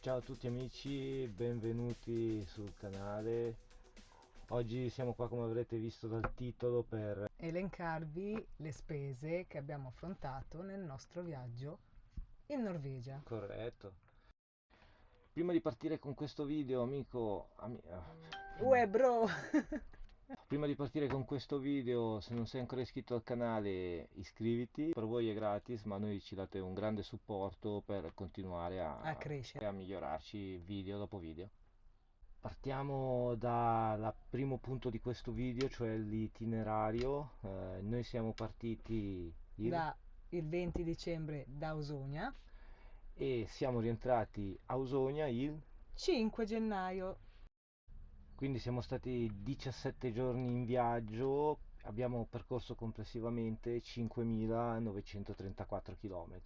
Ciao a tutti amici, benvenuti sul canale. Oggi siamo qua, come avrete visto dal titolo, per elencarvi le spese che abbiamo affrontato nel nostro viaggio in Norvegia. corretto. Prima di partire con questo video, Uè bro! prima di partire con questo video, se non sei ancora iscritto al canale, iscriviti. Per voi è gratis, ma a noi ci date un grande supporto per continuare A a, crescere. a migliorarci video dopo video. Partiamo dal primo punto di questo video, cioè l'itinerario. Noi siamo partiti Da il 20 dicembre da Ausonia, e siamo rientrati a Ausonia 5 gennaio. quindi siamo stati 17 giorni in viaggio, abbiamo percorso complessivamente 5.934 km.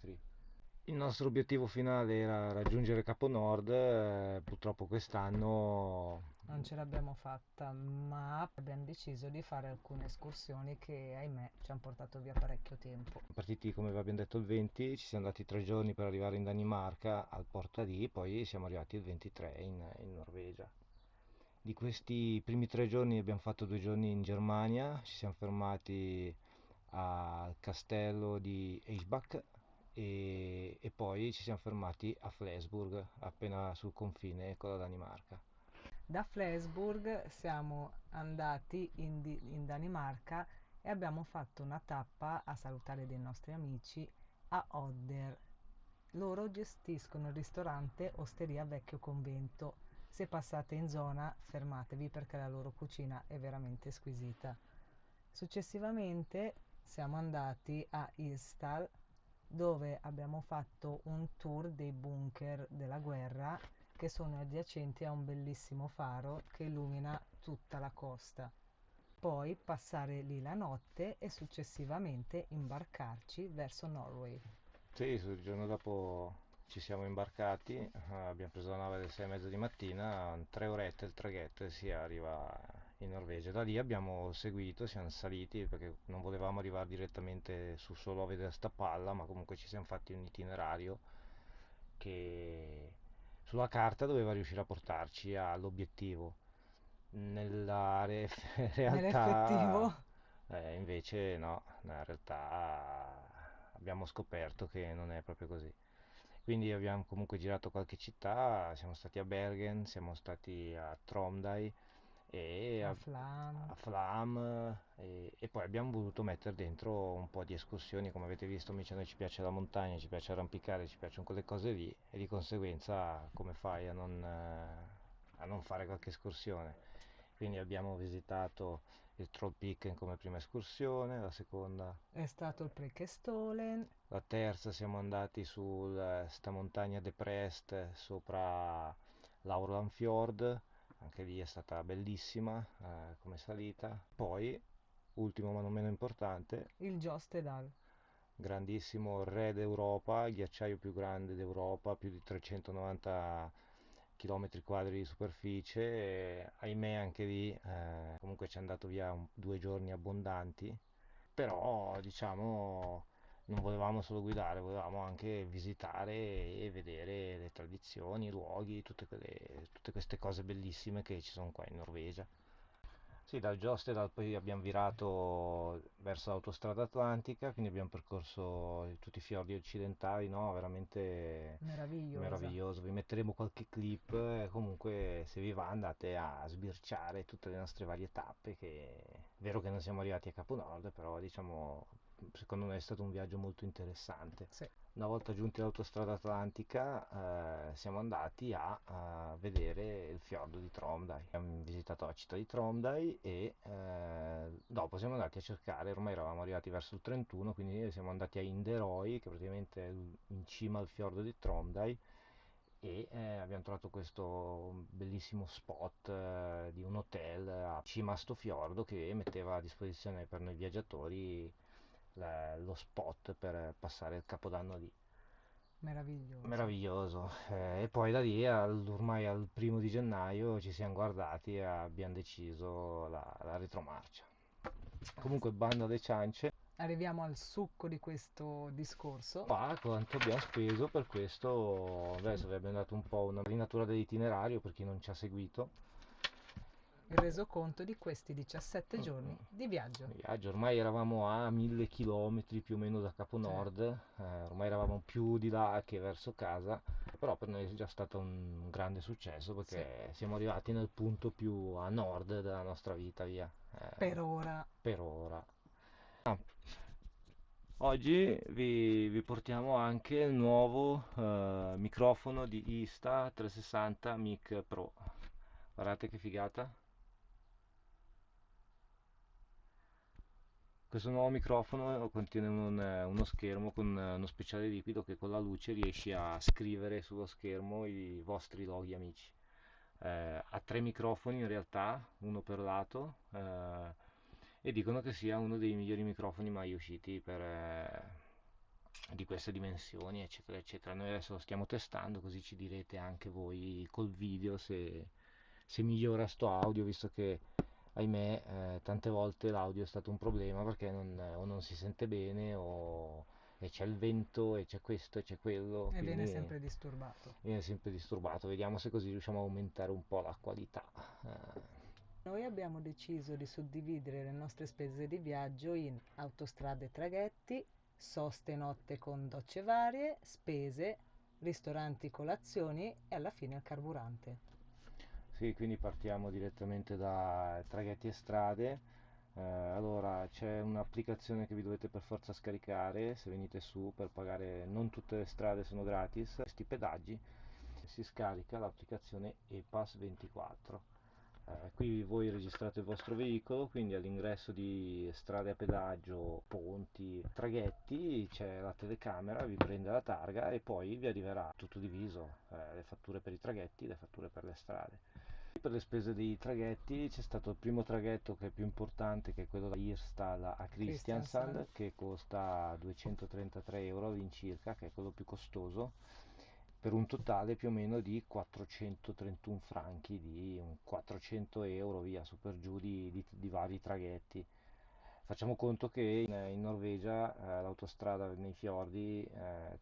Il nostro obiettivo finale era raggiungere Capo Nord, purtroppo quest'anno. Non ce l'abbiamo fatta, ma abbiamo deciso di fare alcune escursioni che, ahimè, ci hanno portato via parecchio tempo. Partiti, come vi abbiamo detto, il 20, ci siamo andati 3 giorni per arrivare in Danimarca al porto di, poi siamo arrivati il 23 in Norvegia. Di questi primi 3 giorni abbiamo fatto 2 giorni in Germania, ci siamo fermati al castello di Eisbach e poi ci siamo fermati a Flensburg, appena sul confine con la Danimarca. Da Flensburg siamo andati in Danimarca e abbiamo fatto una tappa a salutare dei nostri amici a Odder. Loro gestiscono il ristorante Osteria Vecchio Convento. Se passate in zona, fermatevi perché la loro cucina è veramente squisita. Successivamente siamo andati a Istal, dove abbiamo fatto un tour dei bunker della guerra che sono adiacenti a un bellissimo faro che illumina tutta la costa. Poi passare lì la notte e successivamente imbarcarci verso Norway. Sì, il giorno dopo ci siamo imbarcati, abbiamo preso la nave alle 6:30 di mattina, 3 orette il traghetto e si arriva in Norvegia. Da lì abbiamo seguito, siamo saliti perché non volevamo arrivare direttamente su solo a vedere sta palla, ma comunque ci siamo fatti un itinerario che sulla carta doveva riuscire a portarci all'obiettivo. Nella realtà, Nell'effettivo invece no, nella realtà abbiamo scoperto che non è proprio così. Quindi abbiamo comunque girato qualche città, siamo stati a Bergen, siamo stati a Tromdøy e a a, Flam. a Flam e poi abbiamo voluto mettere dentro un po' di escursioni, come avete visto, amici, a noi ci piace la montagna, ci piace arrampicare, ci piacciono quelle cose lì e di conseguenza come fai a non fare qualche escursione? Quindi abbiamo visitato il Trollpiken come prima escursione, la seconda, È stato il Prekestolen. la terza siamo andati su sta montagna depressed sopra l'Aurland Fjord, anche lì è stata bellissima come salita. Poi, ultimo ma non meno importante, Il Jostedal. grandissimo Re d'Europa, il ghiacciaio più grande d'Europa, più di 390 km quadri di superficie, e, ahimè anche lì comunque ci è andato via 2 giorni abbondanti, però diciamo non volevamo solo guidare, volevamo anche visitare e vedere le tradizioni, i luoghi, tutte queste cose bellissime che ci sono qua in Norvegia. Sì, dal Jostedal poi abbiamo virato verso l'autostrada atlantica, quindi abbiamo percorso tutti i fiordi occidentali, no? Veramente Meravigliosa. meraviglioso. Vi metteremo qualche clip, comunque se vi va andate a sbirciare tutte le nostre varie tappe, che è vero che non siamo arrivati a Capo Nord, però diciamo secondo me è stato un viaggio molto interessante. Sì. Una volta giunti all'autostrada atlantica, siamo andati a vedere il fiordo di Tromdøy. Abbiamo visitato la città di Tromdøy e dopo siamo andati a cercare, ormai eravamo arrivati verso il 31, quindi siamo andati a Inderøy, che praticamente è in cima al fiordo di Tromdøy, e abbiamo trovato questo bellissimo spot di un hotel a cima a sto fiordo che metteva a disposizione per noi viaggiatori lo spot per passare il capodanno lì. Meraviglioso. Meraviglioso. E poi da lì ormai al 1° di gennaio ci siamo guardati e abbiamo deciso la retromarcia. Eh, Comunque bando alle ciance, Arriviamo al succo di questo discorso. Qua quanto abbiamo speso per questo, adesso vi abbiamo dato un po' una rinatura dell'itinerario per chi non ci ha seguito. Il resoconto di questi 17 Mm, mm. giorni di viaggio. Viaggio, ormai eravamo a 1000 km più o meno da Capo Sì. Nord, ormai eravamo più di là che verso casa, però per noi è già stato un grande successo Sì, perché siamo arrivati nel punto più a nord della nostra vita, via, per ora. per ora. Ah, oggi vi portiamo anche il nuovo microfono di Insta360 Mic Pro. Guardate che figata. Questo nuovo microfono contiene uno schermo con uno speciale liquido che con la luce riesci a scrivere sullo schermo i vostri loghi amici. Ha tre microfoni in realtà, uno per lato, e dicono che sia uno dei migliori microfoni mai usciti di queste dimensioni, eccetera, eccetera. Noi adesso lo stiamo testando, così ci direte anche voi col video se migliora sto audio, visto che ahimè tante volte l'audio è stato un problema perché o non si sente bene o e c'è il vento e c'è questo e c'è quello, E viene quindi sempre disturbato. viene sempre disturbato. Vediamo se così riusciamo a aumentare un po' la qualità. Noi abbiamo deciso di suddividere le nostre spese di viaggio in autostrade e traghetti, soste notte con docce varie, spese, ristoranti, colazioni e alla fine il carburante. Sì, quindi partiamo direttamente da traghetti e strade. Allora, c'è un'applicazione che vi dovete per forza scaricare se venite su per pagare, non tutte le strade sono gratis, questi pedaggi. Si scarica l'applicazione EPAS 24. Qui voi registrate il vostro veicolo, quindi all'ingresso di strade a pedaggio, ponti, traghetti c'è la telecamera, vi prende la targa e poi vi arriverà tutto diviso, le fatture per i traghetti, le fatture per le strade. Per le spese dei traghetti c'è stato il primo traghetto che è più importante, che è quello da Irstal a Christiansen, Kristiansand, che costa 233 euro all'incirca, che è quello più costoso, per un totale più o meno di 431 franchi, di un 400 euro via, su per giù di vari traghetti. Facciamo conto che in Norvegia l'autostrada nei fiordi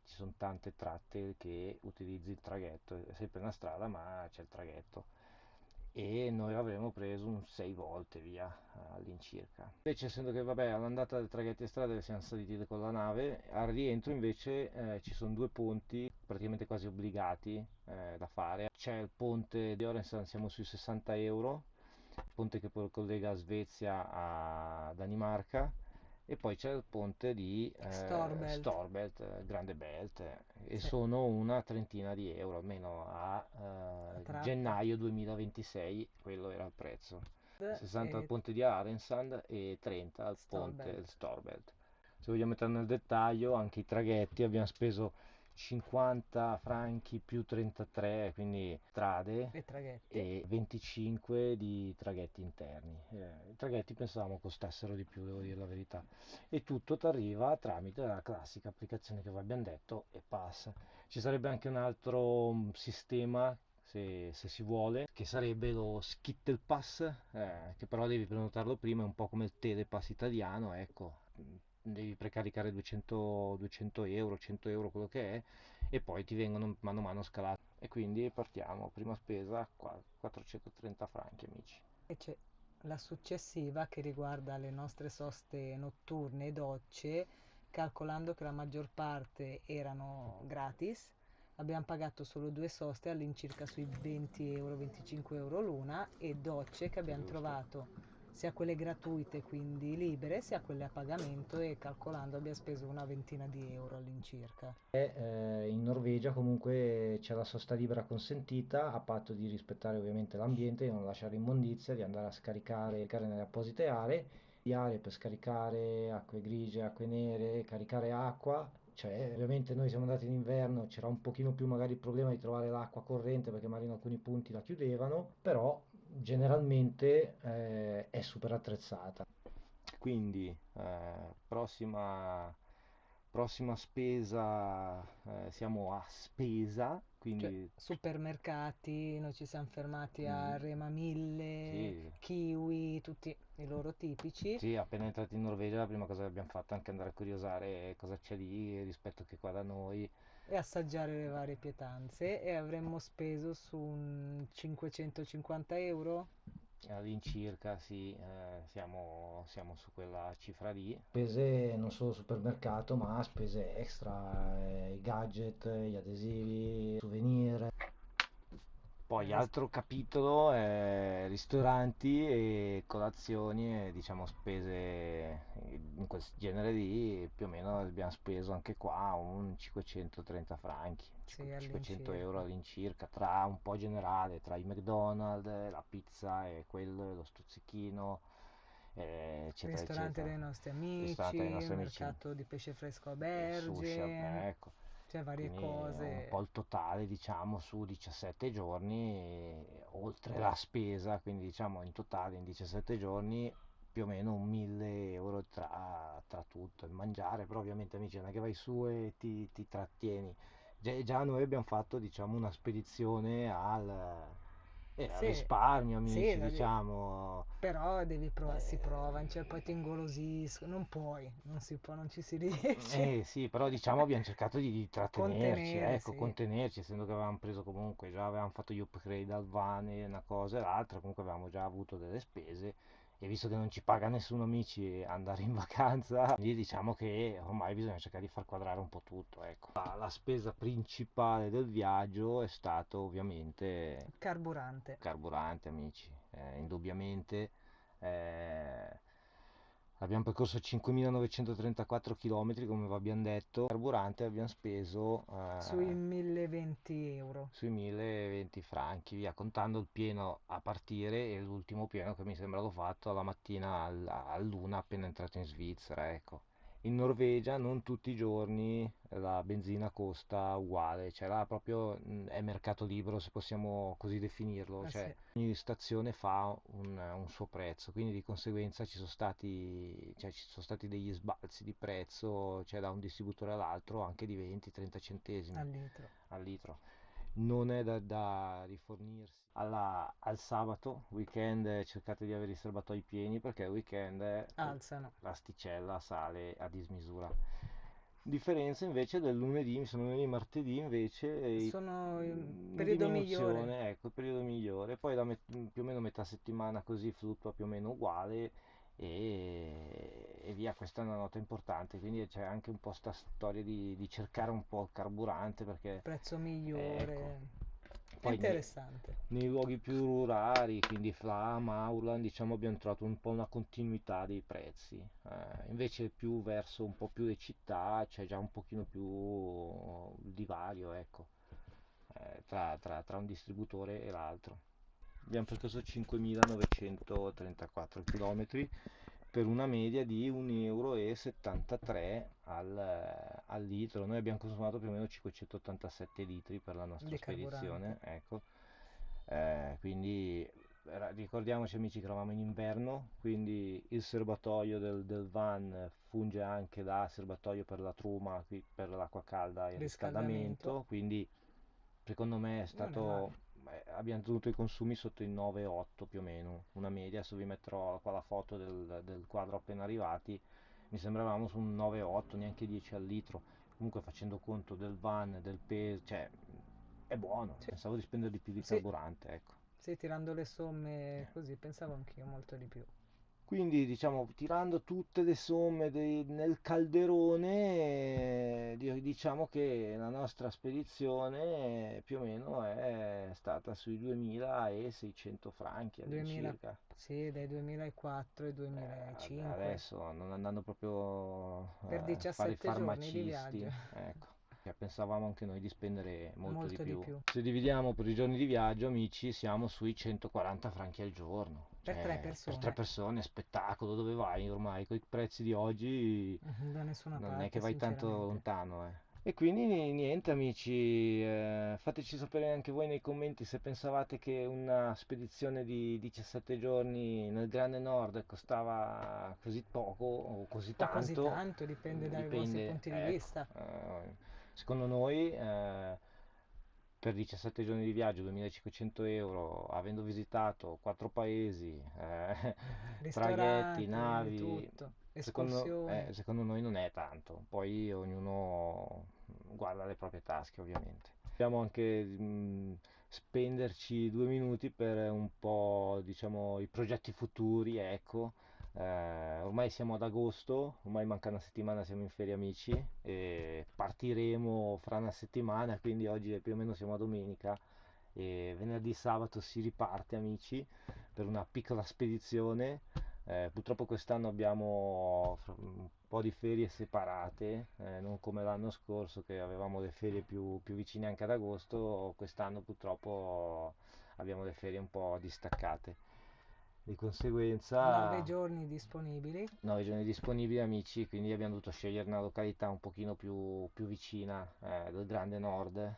ci sono tante tratte che utilizzi il traghetto, è sempre una strada ma c'è il traghetto e noi avremmo preso un 6 volte via all'incirca. Invece essendo che vabbè all'andata del traghetto e strade siamo saliti con la nave, al rientro invece ci sono due ponti praticamente quasi obbligati da fare. C'è il ponte di Orensan, siamo sui 60 euro, il ponte che poi collega Svezia a Danimarca, e poi c'è il ponte di Storbelt, Storbelt, Grande Belt, e sì, sono una trentina di euro, almeno a la tratta, gennaio 2026, quello era il prezzo. 60 al e ponte di Arensand e 30 al ponte del Storbelt, Storbelt. Se vogliamo entrare nel dettaglio, anche i traghetti abbiamo speso 50 franchi più 33, quindi strade, e traghetti. e 25 di traghetti interni. I traghetti pensavamo costassero di più, devo dire la verità. E tutto ti arriva tramite la classica applicazione che vi abbiamo detto e passa. Ci sarebbe anche un altro sistema, se si vuole, che sarebbe lo Skittle Pass, che però devi prenotarlo prima, è un po' come il Telepass italiano, ecco. Devi precaricare 200 euro, 100 euro, quello che è, e poi ti vengono mano a mano scalati. E quindi partiamo, prima spesa 430 franchi amici. Invece la successiva che riguarda le nostre soste notturne e docce, calcolando che la maggior parte erano gratis, abbiamo pagato solo due soste all'incirca sui 20 euro, 25 euro l'una e docce che abbiamo Giusto. trovato sia quelle gratuite, quindi libere, sia quelle a pagamento e calcolando abbiamo speso una ventina di euro all'incirca. In Norvegia comunque c'è la sosta libera consentita, a patto di rispettare ovviamente l'ambiente, di non lasciare immondizia, di andare a caricare nelle apposite aree, di aree per scaricare acque grigie, acque nere, caricare acqua. Cioè, ovviamente noi siamo andati in inverno, c'era un pochino più magari il problema di trovare l'acqua corrente perché magari in alcuni punti la chiudevano, però generalmente è super attrezzata. Quindi, prossima Prossima spesa, siamo a spesa, Cioè, quindi supermercati, noi ci siamo fermati a mm, Rema 1000, sì, Kiwi, tutti i loro tipici sì, appena entrati in Norvegia la prima cosa che abbiamo fatto è anche andare a curiosare cosa c'è lì rispetto che qua da noi. e assaggiare le varie pietanze e avremmo speso su un 550 euro. All'incirca, sì, siamo su quella cifra lì. Spese non solo supermercato, ma spese extra, i gadget, gli adesivi, souvenir. Poi Eh, altro capitolo è ristoranti e colazioni e diciamo spese in quel genere lì, più o meno abbiamo speso anche qua un 530 franchi, sì, 500 euro all'incirca. all'incirca, tra un po' generale, tra i McDonald's, la pizza e quello, e lo stuzzichino, eccetera Ristorante eccetera. dei nostri Ristorante dei amici, nostri amici, mercato di pesce fresco a il sushi, Bergen, ecco. cioè varie Quindi un po' cose. il totale, diciamo, su 17 giorni, oltre la spesa, quindi diciamo in totale in 17 giorni più o meno un 1000 euro tra tutto, il mangiare, però ovviamente amici non è che vai su e ti trattieni. Già noi abbiamo fatto, diciamo, una spedizione al Sì, risparmio, sì, amici, diciamo. però devi provare, si prova, Eh, cioè poi ti ingolosiscono, non puoi, non si può, non ci si riesce. sì, però diciamo abbiamo cercato di trattenerci, Contenere, ecco, sì. contenerci, essendo che avevamo preso comunque, già avevamo fatto gli upgrade al van e una cosa e l'altra, comunque avevamo già avuto delle spese e visto che non ci paga nessuno amici andare in vacanza, quindi diciamo che ormai bisogna cercare di far quadrare un po' tutto, ecco. La spesa principale del viaggio è stato ovviamente Carburante. carburante, amici, indubbiamente. eh, Abbiamo percorso 5.934 km, come vi abbiamo detto. Carburante abbiamo speso Sui 1020 euro. sui 1020 franchi, via, contando il pieno a partire e l'ultimo pieno che mi sembra l'ho fatto alla mattina all'una appena entrato in Svizzera, ecco. In Norvegia non tutti i giorni la benzina costa uguale, cioè là proprio è mercato libero se possiamo così definirlo, Ah cioè sì, ogni stazione fa un suo prezzo, quindi di conseguenza ci sono stati degli sbalzi di prezzo, cioè da un distributore all'altro anche di 20-30 centesimi al litro. al litro. Non è da rifornirsi. Al sabato, weekend, cercate di avere i serbatoi pieni perché il weekend Alzano. l'asticella sale a dismisura. Differenza invece del lunedì, mi sono lunedì, martedì invece Sono il in periodo migliore. diminuzione, ecco, il periodo migliore. Poi più o meno metà settimana così fluttua più o meno uguale e via, questa è una nota importante, quindi c'è anche un po' sta storia di cercare un po' il carburante perché Prezzo ecco, migliore. È poi interessante. nei luoghi più rurali, quindi Flam, Auland, diciamo abbiamo trovato un po' una continuità dei prezzi. Invece più verso un po' più le città c'è già un pochino più divario, ecco, tra un distributore e l'altro. Abbiamo percorso 5.934 km per una media di 1,73 euro al litro. Noi abbiamo consumato più o meno 587 litri per la nostra Di carburante. spedizione, ecco. Quindi ricordiamoci amici che eravamo in inverno, quindi il serbatoio del van funge anche da serbatoio per la truma, per l'acqua calda e il Riscaldamento. riscaldamento, quindi secondo me è Non è male. stato, abbiamo tenuto i consumi sotto i 9-8 più o meno, una media, adesso vi metterò qua la foto del quadro appena arrivati, mi sembravamo su un 9-8, neanche 10 al litro, comunque facendo conto del van, del peso, cioè è buono, Sì, pensavo di spendere di più di sì, carburante, ecco. sì, tirando le somme così pensavo anch'io molto di più. Quindi diciamo, tirando tutte le somme nel calderone, diciamo che la nostra spedizione più o meno è stata sui 2600 franchi 2000, all'incirca. sì, dai 2004 ai 2005 Adesso non andando proprio per a fare i 17 giorni di viaggio. farmacisti, ecco, pensavamo anche noi di spendere molto di Molto di più. più. Se dividiamo per i giorni di viaggio, amici, siamo sui 140 franchi al giorno, Per tre cioè per tre persone. persone, spettacolo, dove vai ormai? Con i prezzi di oggi Da nessuna non è che parte, vai tanto sinceramente. lontano, eh. E quindi niente amici, fateci sapere anche voi nei commenti se pensavate che una spedizione di 17 giorni nel Grande Nord costava così poco o così O così tanto. tanto, dipende dai vostri Dipende, punti di ecco, vista. secondo noi per 17 giorni di viaggio 2500 euro, avendo visitato 4 paesi, traghetti, Ristoranti, di navi, tutto, secondo, escursioni. secondo noi non è tanto, poi ognuno guarda le proprie tasche ovviamente. Dobbiamo anche spenderci 2 minuti per un po', diciamo, i progetti futuri, ecco. Ormai siamo ad agosto, ormai manca una settimana, siamo in ferie amici e partiremo fra una settimana, quindi oggi più o meno siamo a domenica e venerdì sabato si riparte amici per una piccola spedizione. Purtroppo quest'anno abbiamo un po' di ferie separate, non come l'anno scorso che avevamo le ferie più vicine anche ad agosto, quest'anno purtroppo abbiamo le ferie un po' distaccate. Di 9 conseguenza giorni disponibili. 9 giorni disponibili amici, quindi abbiamo dovuto scegliere una località un pochino più vicina del Grande Nord.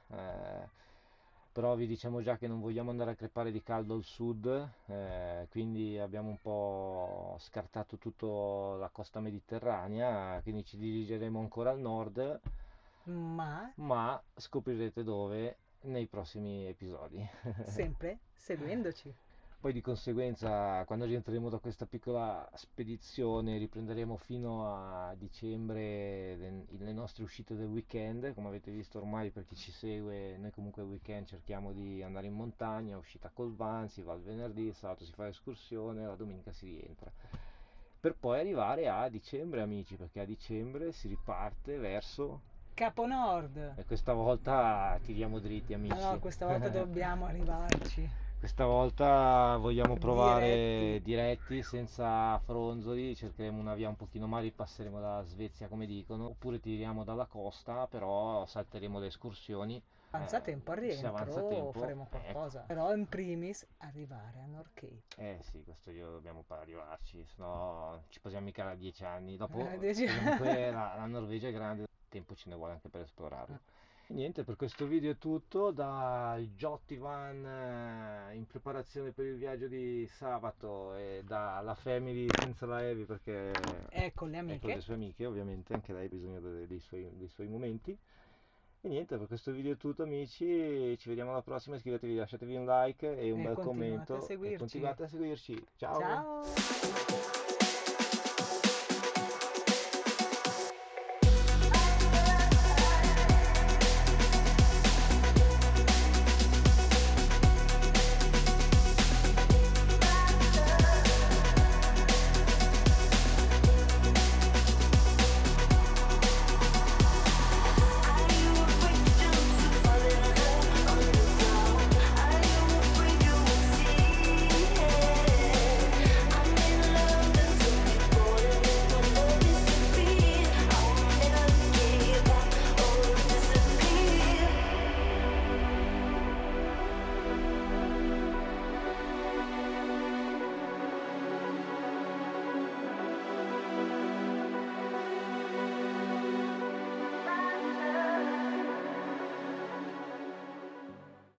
Però vi diciamo già che non vogliamo andare a crepare di caldo al sud, quindi abbiamo un po' scartato tutta la costa mediterranea, quindi ci dirigeremo ancora al nord, Ma ma scoprirete dove nei prossimi episodi. sempre seguendoci. Poi di conseguenza, quando rientreremo da questa piccola spedizione, riprenderemo fino a dicembre le nostre uscite del weekend. Come avete visto ormai, per chi ci segue, noi comunque il weekend cerchiamo di andare in montagna, uscita col van, si va il venerdì, il sabato si fa l'escursione, la domenica si rientra. Per poi arrivare a dicembre, amici, perché a dicembre si riparte verso... Capo Nord. E questa volta tiriamo dritti, No, amici. questa volta dobbiamo arrivarci. Questa volta vogliamo Diretti. provare diretti, senza fronzoli, cercheremo una via un pochino male, passeremo dalla Svezia come dicono, oppure tiriamo dalla costa, però salteremo le escursioni, Avanza tempo al se avanza rientro tempo, faremo ecco. qualcosa. Però in primis arrivare a North Cape. Eh sì, questo io dobbiamo poi arrivarci, sennò ci posiamo mica da 10 anni. Dopo, Dici- comunque, la Norvegia è grande, tempo ce ne vuole anche per esplorarlo. E niente, per questo video è tutto, dal Jotti Van in preparazione per il viaggio di sabato e dalla Family senza la Evi perché Ecco le è con le amiche. sue amiche, ovviamente, anche lei ha bisogno dei suoi momenti. E niente, per questo video è tutto amici, ci vediamo alla prossima, iscrivetevi, lasciatevi un like e un E bel continuate a commento e seguirci. continuate a seguirci. Ciao! Ciao!